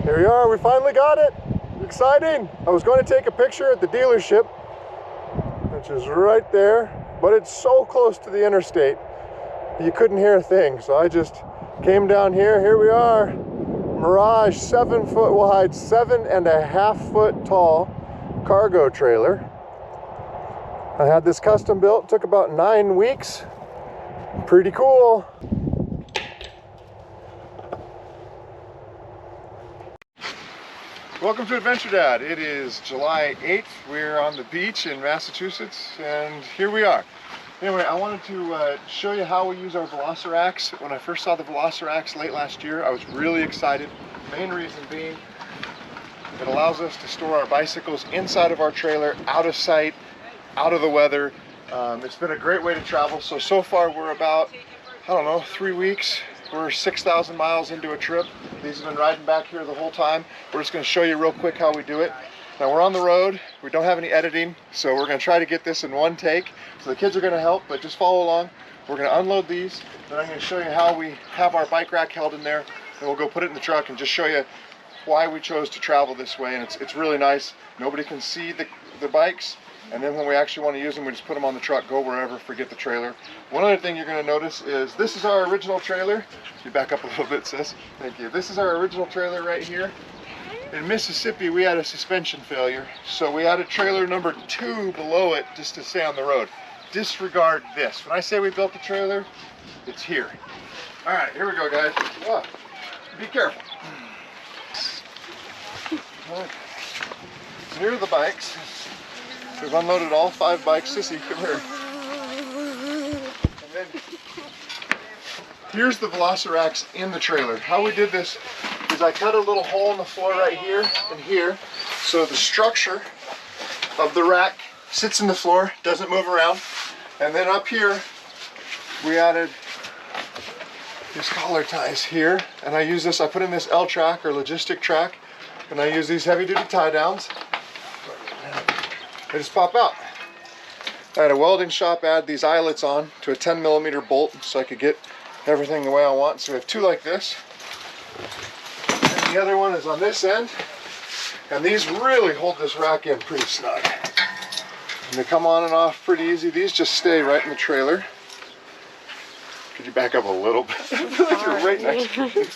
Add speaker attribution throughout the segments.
Speaker 1: Here we are, we finally got it. Exciting. I was going to take a picture at the dealership, which is right there, but it's so close to the interstate, you couldn't hear a thing. So I just came down here. Here we are. Mirage 7 foot wide, 7.5 foot tall cargo trailer. I had this custom built, took about 9 weeks. Pretty cool. Welcome to Adventure Dad. It is July 8th. We're on the beach in Massachusetts, and here we are. Anyway, I wanted to show you how we use our Velociraptor. When I first saw the Velociraptor late last year, I was really excited. Main reason being, it allows us to store our bicycles inside of our trailer, out of sight, out of the weather. It's been a great way to travel. So far we're about, I don't know, 3 weeks. We're 6,000 miles into a trip. These have been riding back here the whole time. We're just going to show you real quick how we do it. Now we're on the road. We don't have any editing, so we're going to try to get this in one take. So the kids are going to help, but just follow along. We're going to unload these. Then I'm going to show you how we have our bike rack held in there. And we'll go put it in the truck and just show you why we chose to travel this way. And it's really nice. Nobody can see the bikes. And then when we actually want to use them, we just put them on the truck, go wherever, forget the trailer. One other thing you're going to notice is this is our original trailer. You back up a little bit, sis. Thank you. This is our original trailer right here. In Mississippi, we had a suspension failure, so we added trailer number 2 below it just to stay on the road. Disregard this. When I say we built the trailer, it's here. All right, here we go, guys. Oh, be careful. Okay. So here are the bikes. We've unloaded all 5 bikes. Sissy, come here. And then here's the Velociraptor in the trailer. How we did this is I cut a little hole in the floor right here and here, so the structure of the rack sits in the floor, doesn't move around. And then up here, we added these collar ties here, and I use this, I put in this L track or logistic track, and I use these heavy duty tie downs. They just pop out. I had a welding shop add these eyelets on to a 10mm bolt so I could get everything the way I want. So we have 2 like this. And the other one is on this end. And these really hold this rack in pretty snug. And they come on and off pretty easy. These just stay right in the trailer. Could you back up a little bit? I feel like you're right next to me.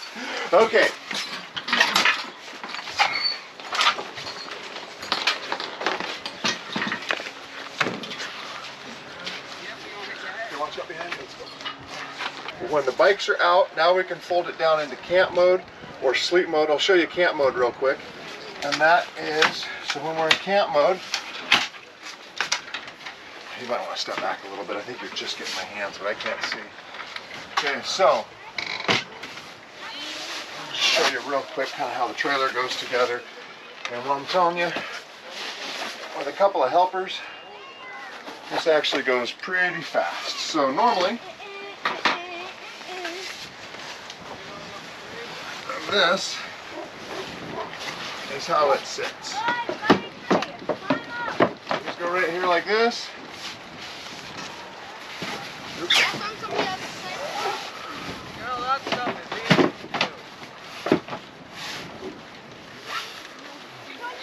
Speaker 1: Okay. When the bikes are out, now we can fold it down into camp mode or sleep mode. I'll show you camp mode real quick. And that is, so when we're in camp mode, you might want to step back a little bit. I think you're just getting my hands, but I can't see. Okay, so I'll just show you real quick kind of how the trailer goes together. And what I'm telling you, with a couple of helpers, this actually goes pretty fast. So normally, this is how it sits. Just go right here like this. Oops.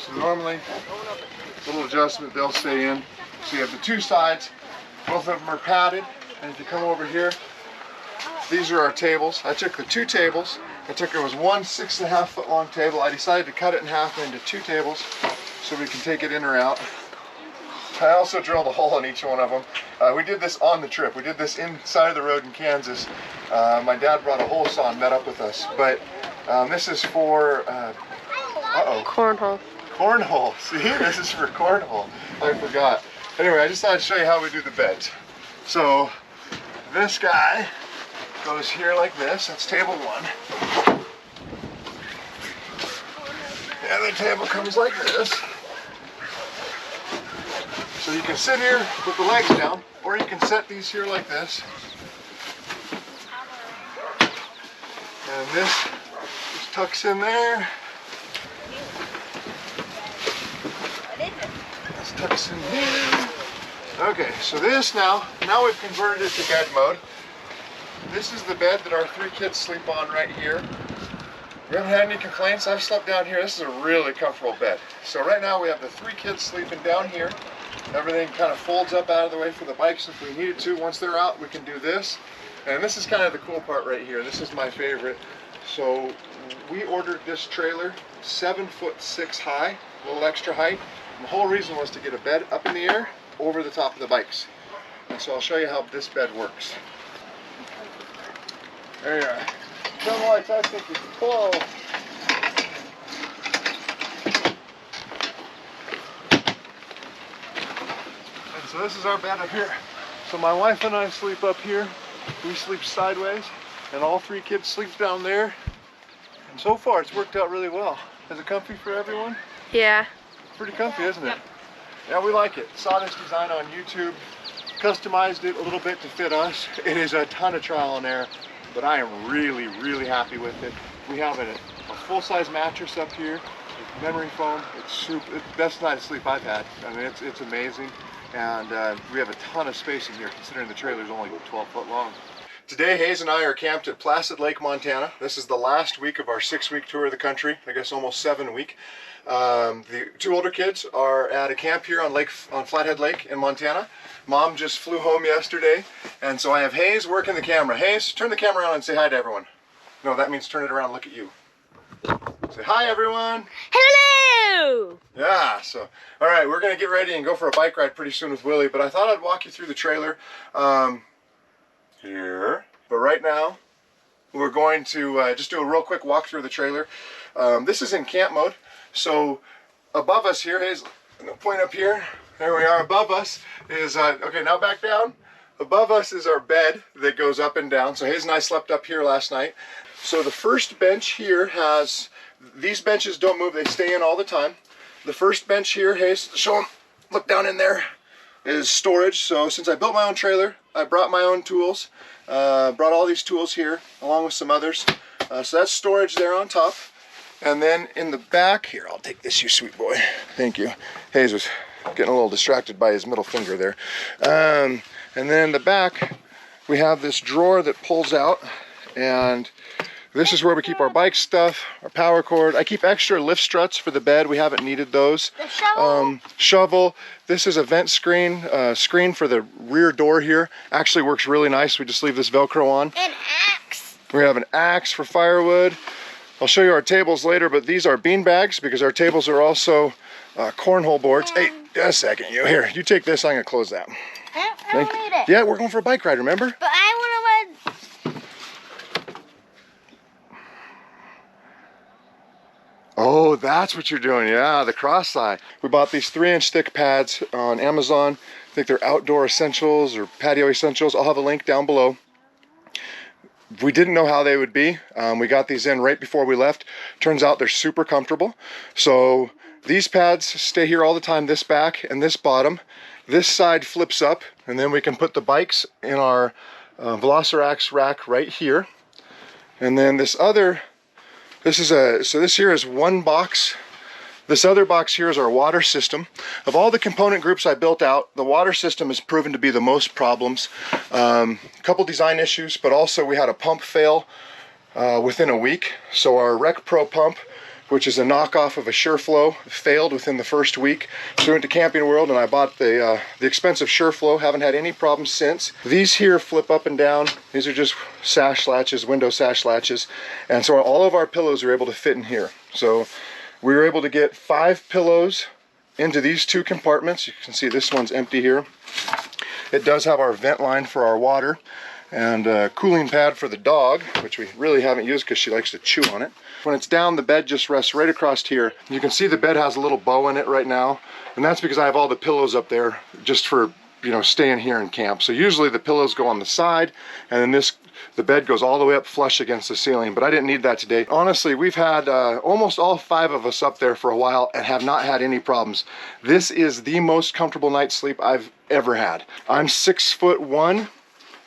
Speaker 1: So normally, little adjustment, they'll stay in. So you have the 2 sides, both of them are padded, and if you come over here, these are our tables. I took the 2 tables. It was one 6.5 foot long table. I decided to cut it in half into 2 tables so we can take it in or out. I also drilled a hole in each one of them. We did this on the trip. We did this inside the road in Kansas. My dad brought a hole saw and met up with us. But this is for,
Speaker 2: cornhole.
Speaker 1: Cornhole. See, this is for cornhole. I forgot. Anyway, I just thought I'd show you how we do the beds. So this guy goes here like this. That's table 1. The other table comes like this. So you can sit here with the legs down, or you can set these here like this. And this just tucks in there. This tucks in here. Okay, so this now we've converted it to bed mode. This is the bed that our 3 kids sleep on right here. We haven't had any complaints. I've slept down here. This is a really comfortable bed. So right now we have the 3 kids sleeping down here. Everything kind of folds up out of the way for the bikes if we needed to. Once they're out, we can do this. And this is kind of the cool part right here. This is my favorite. So we ordered this trailer 7'6" high, a little extra height. And the whole reason was to get a bed up in the air over the top of the bikes. And so I'll show you how this bed works. There you are. Turn the lights, I think it's cool. And so this is our bed up here. So my wife and I sleep up here. We sleep sideways, and all 3 kids sleep down there. And so far it's worked out really well. Is it comfy for everyone?
Speaker 2: Yeah.
Speaker 1: Pretty comfy, isn't it? Yeah, we like it. Saw this design on YouTube, customized it a little bit to fit us. It is a ton of trial and error, but I am really, really happy with it. We have a full-size mattress up here with memory foam. It's the best night of sleep I've had. I mean, it's amazing. And we have a ton of space in here considering the trailer's only 12 foot long. Today, Hayes and I are camped at Placid Lake, Montana. This is the last week of our 6-week tour of the country, I guess almost 7 week. The 2 older kids are at a camp here on Flathead Lake in Montana. Mom just flew home yesterday, and so I have Hayes working the camera. Hayes, turn the camera on and say hi to everyone. No, that means turn it around and look at you. Say hi, everyone.
Speaker 2: Hello!
Speaker 1: Yeah, so, all right, we're going to get ready and go for a bike ride pretty soon with Willie, but I thought I'd walk you through the trailer here. But right now, we're going to just do a real quick walk through the trailer. This is in camp mode, so above us here, Hayes, I'm going to point up here. There we are. Above us is, okay, now back down. Above us is our bed that goes up and down. So Hayes and I slept up here last night. So the first bench here has, these benches don't move, they stay in all the time. The first bench here, Hayes, show them, look down in there, is storage. So since I built my own trailer, I brought my own tools, brought all these tools here along with some others. So that's storage there on top. And then in the back here, I'll take this, you sweet boy. Thank you. Hayes was getting a little distracted by his middle finger there. And then in the back, we have this drawer that pulls out, and this is where we keep our bike stuff, our power cord. I keep extra lift struts for the bed. We haven't needed those.
Speaker 2: The shovel.
Speaker 1: Shovel. This is a vent screen, screen for the rear door here. Actually works really nice. We just leave this Velcro on.
Speaker 2: An axe.
Speaker 1: We have an axe for firewood. I'll show you our tables later, but these are bean bags because our tables are also cornhole boards. Hey, a second, you take this, I'm gonna close that.
Speaker 2: I don't need it.
Speaker 1: Yeah, we're going for a bike ride, remember?
Speaker 2: But I want to.
Speaker 1: Oh, that's what you're doing, yeah, the cross tie. We bought these 3-inch thick pads on Amazon. I think they're outdoor essentials or patio essentials. I'll have a link down below. We didn't know how they would be. We got these in right before we left. Turns out they're super comfortable. So these pads stay here all the time, this back and this bottom. This side flips up, and then we can put the bikes in our Velocirax rack right here. And then this here is one box. This other box here is our water system. Of all the component groups I built out, the water system has proven to be the most problems. A couple design issues, but also we had a pump fail within a week. So our Rec Pro pump, which is a knockoff of a SureFlow, failed within the first week. So we went to Camping World and I bought the expensive SureFlow. Haven't had any problems since. These here flip up and down. These are just sash latches, window sash latches. And so all of our pillows are able to fit in here. So we were able to get 5 pillows into these 2 compartments. You can see this one's empty here. It does have our vent line for our water and a cooling pad for the dog, which we really haven't used because she likes to chew on it. When it's down, the bed just rests right across here. You can see the bed has a little bow in it right now, and that's because I have all the pillows up there just for, you know, staying here in camp. So usually the pillows go on the side, and then the bed goes all the way up flush against the ceiling, but I didn't need that today. Honestly, we've had almost all 5 of us up there for a while and have not had any problems. This is the most comfortable night's sleep I've ever had. I'm 6'1".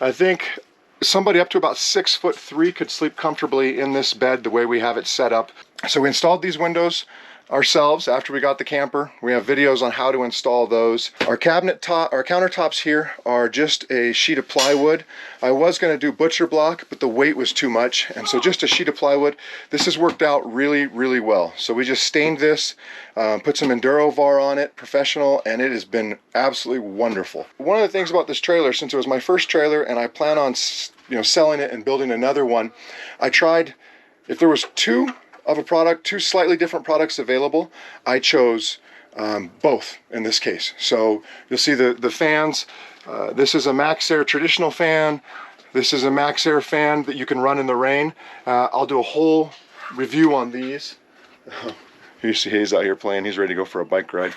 Speaker 1: I think somebody up to about 6'3" could sleep comfortably in this bed the way we have it set up. So we installed these windows ourselves after we got the camper. We have videos on how to install those. Our countertops here are just a sheet of plywood. I was going to do butcher block, but the weight was too much, and so just a sheet of plywood. This has worked out really, really well. So we just stained this, put some EnduroVar on it, professional, and it has been absolutely wonderful. One of the things about this trailer, since it was my first trailer and I plan on selling it and building another one, I tried, if there was two slightly different products available, I chose both in this case. So you'll see the fans. This is a MaxxAir traditional fan. This is a MaxxAir fan that you can run in the rain. I'll do a whole review on these. You see Hayes out here playing. He's ready to go for a bike ride.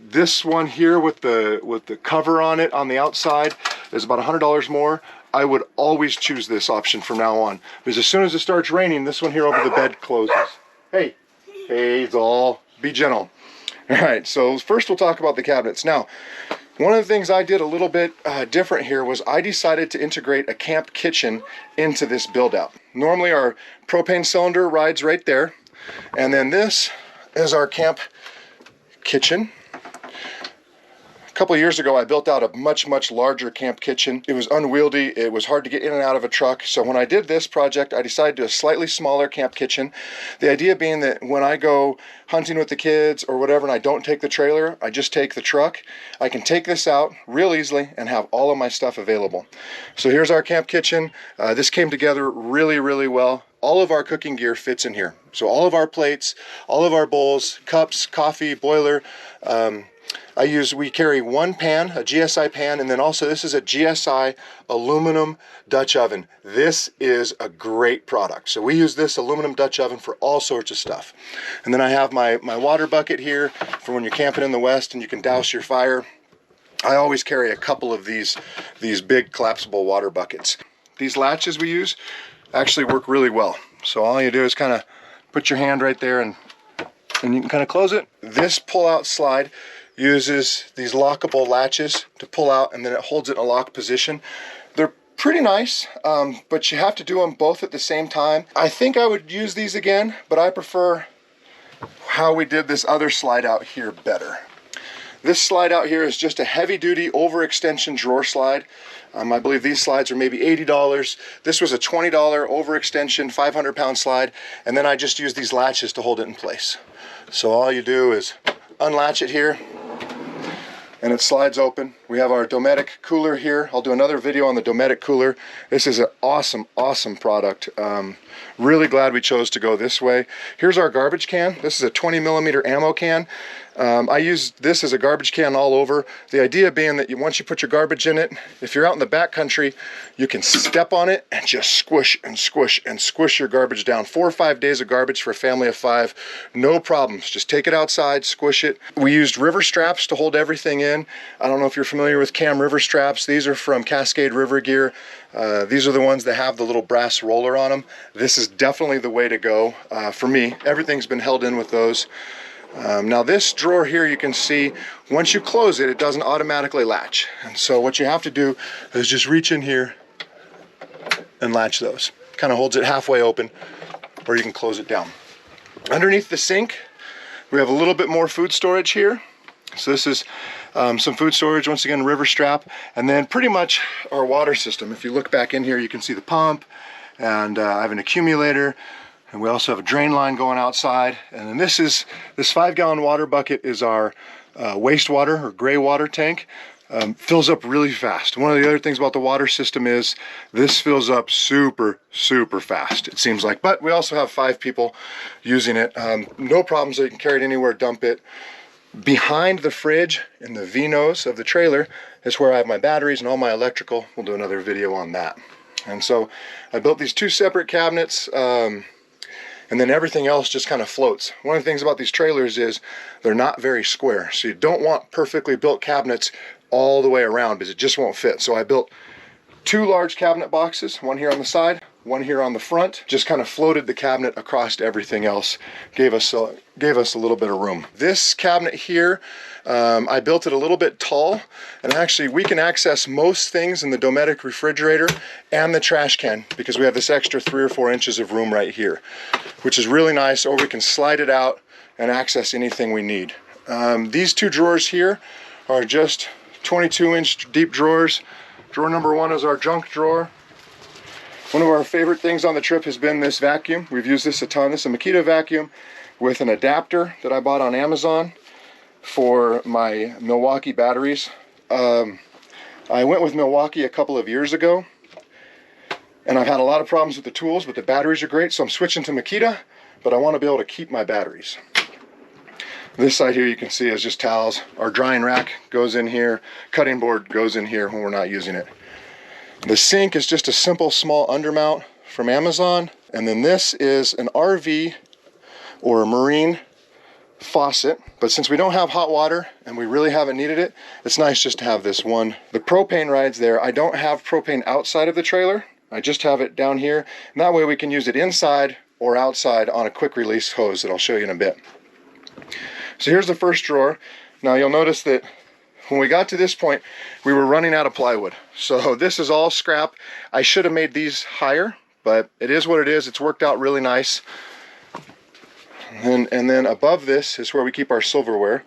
Speaker 1: This one here with the cover on it on the outside is about $100 more. I would always choose this option from now on, because as soon as it starts raining, this one here over the bed closes. Hey, Hazel, be gentle. All right, so first we'll talk about the cabinets. Now, one of the things I did a little bit different here was I decided to integrate a camp kitchen into this build out. Normally our propane cylinder rides right there, and then this is our camp kitchen. A couple of years ago, I built out a much larger camp kitchen. It was unwieldy. It was hard to get in and out of a truck. So when I did this project, I decided to do a slightly smaller camp kitchen. The idea being that when I go hunting with the kids or whatever and I don't take the trailer, I just take the truck. I can take this out real easily and have all of my stuff available. So here's our camp kitchen. This came together really well. All of our cooking gear fits in here. So all of our plates, all of our bowls, cups, coffee, boiler. We carry one pan, a GSI pan, and then also this is a GSI aluminum Dutch oven. This is a great product. So we use this aluminum Dutch oven for all sorts of stuff. And then I have my water bucket here for when you're camping in the West and you can douse your fire. I always carry a couple of these big collapsible water buckets. These latches we use actually work really well. So all you do is kind of put your hand right there and you can kind of close it. This pull-out slide uses these lockable latches to pull out, and then it holds it in a locked position. They're pretty nice, but you have to do them both at the same time. I think I would use these again, but I prefer how we did this other slide out here better. This slide out here is just a heavy-duty overextension drawer slide. I believe these slides are maybe $80. This was a $20 overextension 500-pound slide, and then I just use these latches to hold it in place. So all you do is unlatch it here, and it slides open. We have our Dometic cooler here. I'll do another video on the Dometic cooler. This is an awesome product. Really glad we chose to go this way. Here's our garbage can. This is a 20mm ammo can. I use this as a garbage can all over. The idea being that once you put your garbage in it, if you're out in the back country, you can step on it and just squish and squish and squish your garbage down. 4 or 5 days of garbage for a family of 5, no problems. Just take it outside, squish it. We used river straps to hold everything in. I don't know if you're familiar with cam river straps. These are from Cascade River Gear. These are the ones that have the little brass roller on them. This is definitely the way to go for me. Everything's been held in with those. Now this drawer here, you can see once you close it, it doesn't automatically latch. And so what you have to do is just reach in here and latch those. Kind of holds it halfway open, or you can close it down. Underneath the sink, we have a little bit more food storage here. So this is some food storage, once again, river strap, and then pretty much our water system. If you look back in here, you can see the pump, and I have an accumulator, and we also have a drain line going outside. And then this 5-gallon water bucket is our wastewater or gray water tank. Fills up really fast. One of the other things about the water system is this fills up super fast, it seems like. But we also have 5 people using it. No problems. You can carry it anywhere, dump it. Behind the fridge in the V-nose of the trailer is where I have my batteries and all my electrical. We'll do another video on that. And so I built these 2 separate cabinets, and then everything else just kind of floats. One of the things about these trailers is they're not very square, so you don't want perfectly built cabinets all the way around because it just won't fit. So I built 2 large cabinet boxes, one here on the side, one here on the front, just kind of floated the cabinet across everything else, gave us a little bit of room. This cabinet here, I built it a little bit tall, and actually we can access most things in the Dometic refrigerator and the trash can because we have this extra 3 or 4 inches of room right here, which is really nice, or we can slide it out and access anything we need. These 2 drawers here are just 22-inch deep drawers. Drawer number 1 is our junk drawer. One of our favorite things on the trip has been this vacuum. We've used this a ton. This is a Makita vacuum with an adapter that I bought on Amazon for my Milwaukee batteries. I went with Milwaukee a couple of years ago, and I've had a lot of problems with the tools, but the batteries are great, so I'm switching to Makita, but I want to be able to keep my batteries. This side here you can see is just towels. Our drying rack goes in here. Cutting board goes in here when we're not using it. The sink is just a simple small undermount from Amazon. And then this is an RV or a marine faucet. But since we don't have hot water and we really haven't needed it, it's nice just to have this one. The propane rides there. I don't have propane outside of the trailer. I just have it down here. And that way we can use it inside or outside on a quick release hose that I'll show you in a bit. So here's the first drawer. Now you'll notice that when we got to this point, we were running out of plywood. So this is all scrap. I should have made these higher, but it is what it is. It's worked out really nice. And then above this is where we keep our silverware.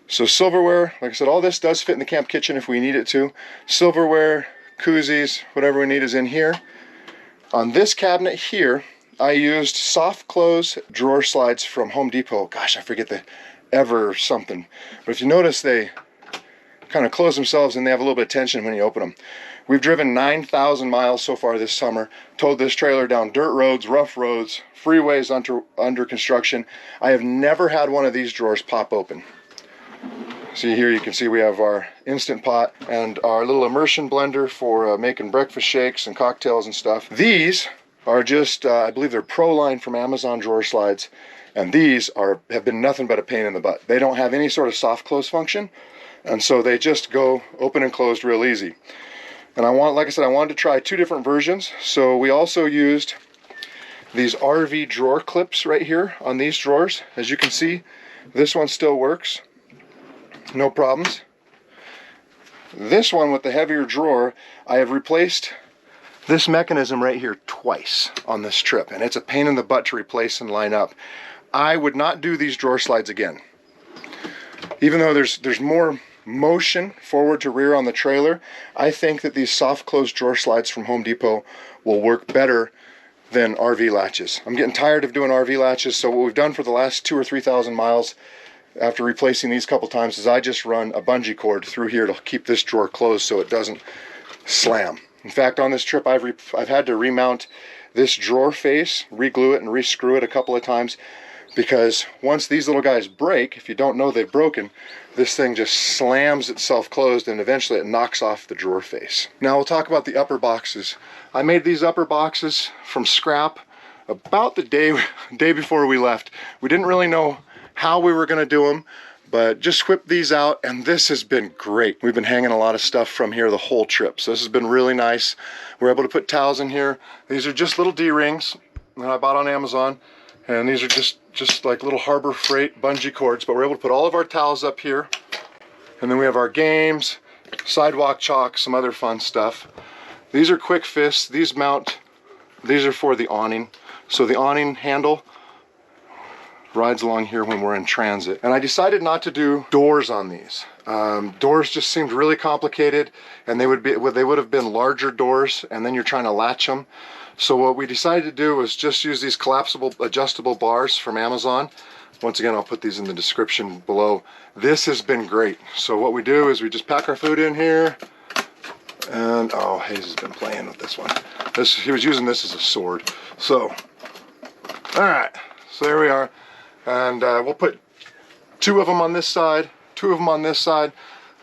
Speaker 1: So silverware, like I said, all this does fit in the camp kitchen if we need it to. Silverware, koozies, whatever we need is in here. On this cabinet here, I used soft close drawer slides from Home Depot. Gosh, I forget the ever something. But if you notice, they kind of close themselves and they have a little bit of tension when you open them. We've driven 9,000 miles so far this summer, towed this trailer down dirt roads, rough roads, freeways under construction. I have never had one of these drawers pop open. See here, you can see we have our Instant Pot and our little immersion blender for making breakfast shakes and cocktails and stuff. These are just, I believe they're Pro Line from Amazon drawer slides, and these have been nothing but a pain in the butt. They don't have any sort of soft close function, and so they just go open and closed real easy. And like I said, I wanted to try 2 different versions, so we also used these RV drawer clips right here on these drawers. As you can see, this one still works, no problems. This one with the heavier drawer, I have replaced this mechanism right here twice on this trip, and it's a pain in the butt to replace and line up. I would not do these drawer slides again. Even though there's more motion forward to rear on the trailer, I think that these soft close drawer slides from Home Depot will work better than RV latches. I'm getting tired of doing RV latches, so what we've done for the last 2,000 or 3,000 miles after replacing these couple times is I just run a bungee cord through here to keep this drawer closed so it doesn't slam. In fact, on this trip, I've had to remount this drawer face, reglue it and rescrew it a couple of times, because once these little guys break, if you don't know they've broken, this thing just slams itself closed and eventually it knocks off the drawer face. Now we'll talk about the upper boxes. I made these upper boxes from scrap about the day before we left. We didn't really know how we were going to do them, but just whipped these out, and this has been great. We've been hanging a lot of stuff from here the whole trip, so this has been really nice. We're able to put towels in here. These are just little D-rings that I bought on Amazon, and these are just like little Harbor Freight bungee cords, but we're able to put all of our towels up here. And then we have our games, sidewalk chalk, some other fun stuff. These are quick fists. These are for the awning. So the awning handle rides along here when we're in transit. And I decided not to do doors on these. Doors just seemed really complicated, and they would have been larger doors, and then you're trying to latch them. So what we decided to do was just use these collapsible adjustable bars from Amazon. Once again, I'll put these in the description below. This has been great. So what we do is we just pack our food in here, and oh, Hayes has been playing with this one. He was using this as a sword. So, all right, so there we are. And we'll put 2 of them on this side, 2 of them on this side.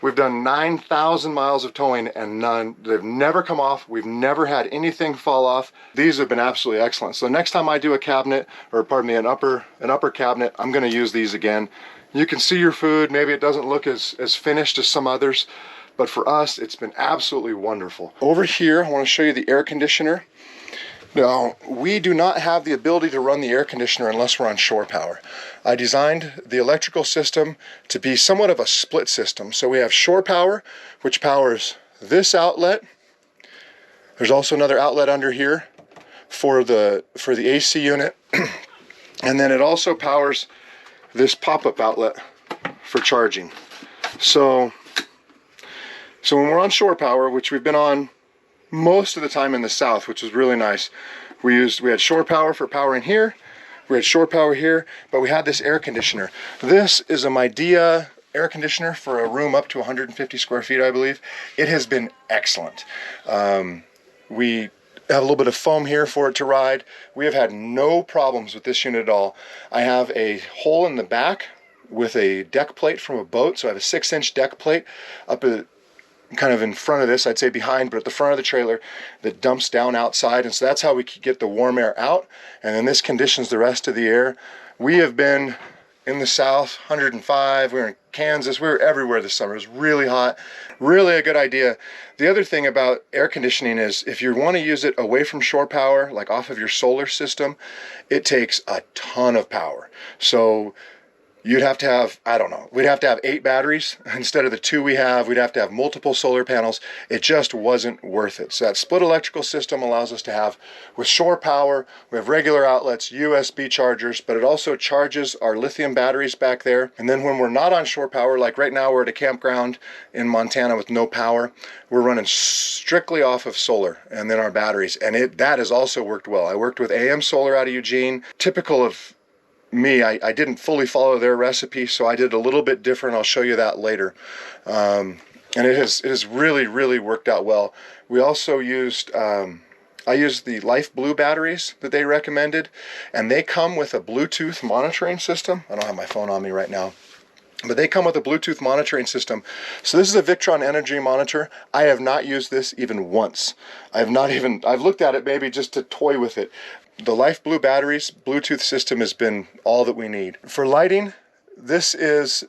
Speaker 1: We've done 9,000 miles of towing, and they've never come off. We've never had anything fall off. These have been absolutely excellent. So next time I do a cabinet, or pardon me, an upper cabinet, I'm going to use these again. You can see your food. Maybe it doesn't look as finished as some others, but for us, it's been absolutely wonderful. Over here, I want to show you the air conditioner. Now, we do not have the ability to run the air conditioner unless we're on shore power. I designed the electrical system to be somewhat of a split system. So we have shore power, which powers this outlet. There's also another outlet under here for the AC unit. And then it also powers this pop-up outlet for charging. So when we're on shore power, which we've been on most of the time in the south, which was really nice, we had shore power for powering here, we had shore power here, but we had this air conditioner. This is a Midea air conditioner for a room up to 150 square feet, I believe. It has been excellent. We have a little bit of foam here for it to ride. We have had no problems with this unit at all. I have a hole in the back with a deck plate from a boat, so I have a 6-inch deck plate up at kind of in front of this, I'd say behind, but at the front of the trailer that dumps down outside, and so that's how we can get the warm air out, and then this conditions the rest of the air. We have been in the south, 105, we were in Kansas, we were everywhere this summer. It was really hot, really a good idea. The other thing about air conditioning is if you want to use it away from shore power, like off of your solar system, it takes a ton of power. So you'd have to have, I don't know, we'd have to have 8 batteries instead of the 2 we have. We'd have to have multiple solar panels. It just wasn't worth it. So that split electrical system allows us to have, with shore power, we have regular outlets, USB chargers, but it also charges our lithium batteries back there. And then when we're not on shore power, like right now we're at a campground in Montana with no power, we're running strictly off of solar and then our batteries. And that has also worked well. I worked with AM Solar out of Eugene. Typical of me, I didn't fully follow their recipe, so I did a little bit different. I'll show you that later. And it has really, really worked out well. We also used, I used the Life Blue batteries that they recommended, and they come with a Bluetooth monitoring system. I don't have my phone on me right now, but they come with a Bluetooth monitoring system. So this is a Victron Energy monitor. I have not used this even once. I've looked at it maybe just to toy with it. The Life Blue batteries, Bluetooth system has been all that we need. For lighting, these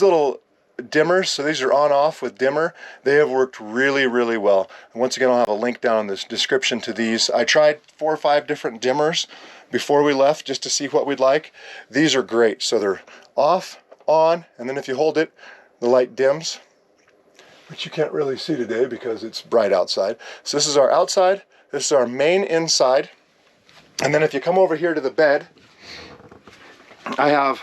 Speaker 1: little dimmers, so these are on off with dimmer, they have worked really, really well. And once again, I'll have a link down in this description to these. I tried 4 or 5 different dimmers before we left just to see what we'd like. These are great. So they're off, on, and then if you hold it, the light dims, which you can't really see today because it's bright outside. So this is our outside, this is our main inside. And then if you come over here to the bed, I have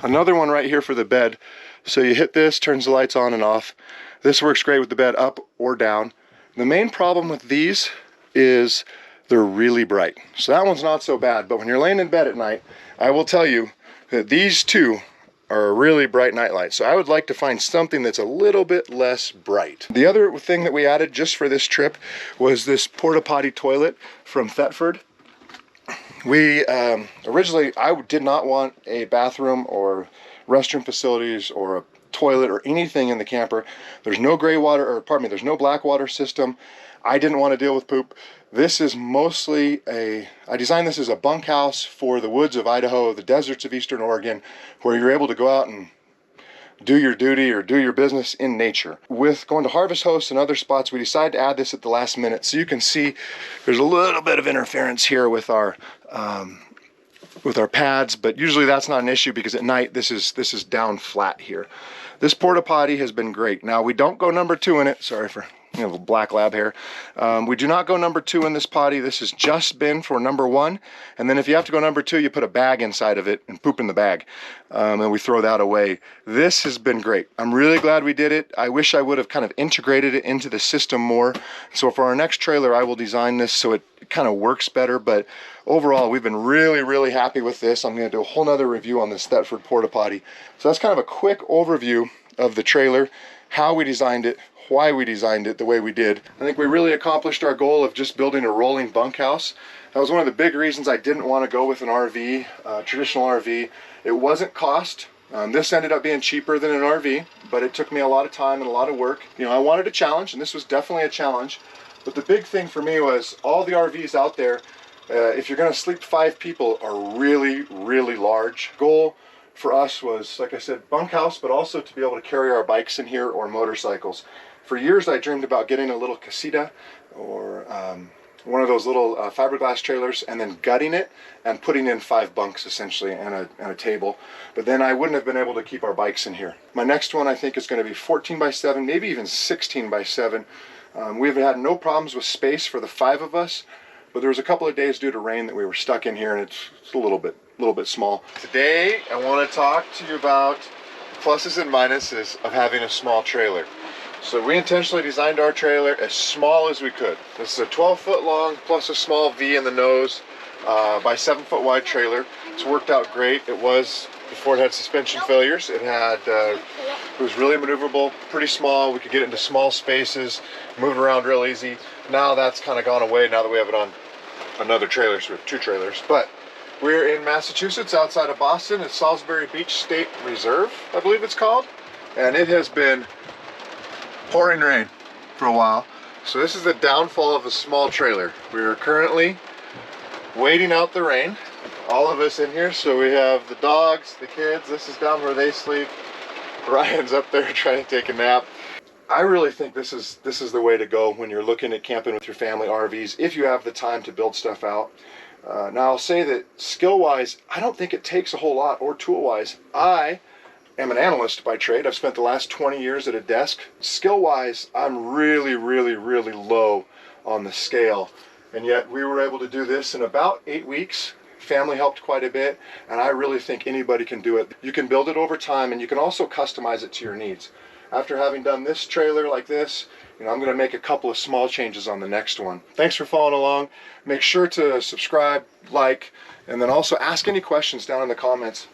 Speaker 1: another one right here for the bed. So you hit this, turns the lights on and off. This works great with the bed up or down. The main problem with these is they're really bright. So that one's not so bad, but when you're laying in bed at night, I will tell you that these two are a really bright night light. So I would like to find something that's a little bit less bright. The other thing that we added just for this trip was this Porta Potty toilet from Thetford. We originally, I did not want a bathroom or restroom facilities or a toilet or anything in the camper. There's no gray water, or pardon me, there's no black water system. I didn't want to deal with poop. This is mostly I designed this as a bunkhouse for the woods of Idaho, the deserts of Eastern Oregon, where you're able to go out and do your duty or do your business in nature. With going to Harvest Host and other spots, we decided to add this at the last minute. So you can see there's a little bit of interference here with our pads, but usually that's not an issue because at night this is down flat here. This Porta Potty has been great. Now we don't go number 2 in it. Sorry for black lab hair. We do not go number 2 in this potty. This has just been for number 1. And then if you have to go number 2, you put a bag inside of it and poop in the bag. And we throw that away. This has been great. I'm really glad we did it. I wish I would have kind of integrated it into the system more. So for our next trailer, I will design this so it kind of works better. But overall, we've been really, really happy with this. I'm going to do a whole nother review on this Thetford Porta Potty. So that's kind of a quick overview of the trailer, how we designed it, why we designed it the way we did. I think we really accomplished our goal of just building a rolling bunkhouse. That was one of the big reasons I didn't want to go with an RV, traditional RV. It wasn't cost. This ended up being cheaper than an RV, but it took me a lot of time and a lot of work. I wanted a challenge, and this was definitely a challenge. But the big thing for me was all the RVs out there, if you're going to sleep 5 people, are really, really large. Goal for us was, like I said, bunkhouse, but also to be able to carry our bikes in here or motorcycles. For years I dreamed about getting a little casita or one of those little fiberglass trailers and then gutting it and putting in 5 bunks essentially and a table. But then I wouldn't have been able to keep our bikes in here. My next one I think is going to be 14 by 7, maybe even 16 by 7. We've had no problems with space for the 5 of us, but there was a couple of days due to rain that we were stuck in here, and it's a little bit small. Today I want to talk to you about pluses and minuses of having a small trailer. So we intentionally designed our trailer as small as we could. This is a 12-foot long plus a small V in the nose by 7-foot wide trailer. It's worked out great. It was, before it had suspension failures, it was really maneuverable, pretty small. We could get it into small spaces, move it around real easy. Now that's kind of gone away now that we have it on another trailer, so we have 2 trailers. But we're in Massachusetts outside of Boston at Salisbury Beach State Reserve, I believe it's called. And it has been pouring rain for a while. So this is the downfall of a small trailer. We are currently waiting out the rain, all of us in here. So we have the dogs, the kids, this is down where they sleep. Ryan's up there trying to take a nap. I really think this is the way to go when you're looking at camping with your family RVs, if you have the time to build stuff out. Now I'll say that skill-wise, I don't think it takes a whole lot, or tool-wise. I am an analyst by trade. I've spent the last 20 years at a desk. Skill-wise, I'm really low on the scale. And yet we were able to do this in about 8 weeks. Family helped quite a bit, and I really think anybody can do it. You can build it over time, and you can also customize it to your needs. After having done this trailer like this, I'm going to make a couple of small changes on the next one. Thanks for following along. Make sure to subscribe, like, and then also ask any questions down in the comments.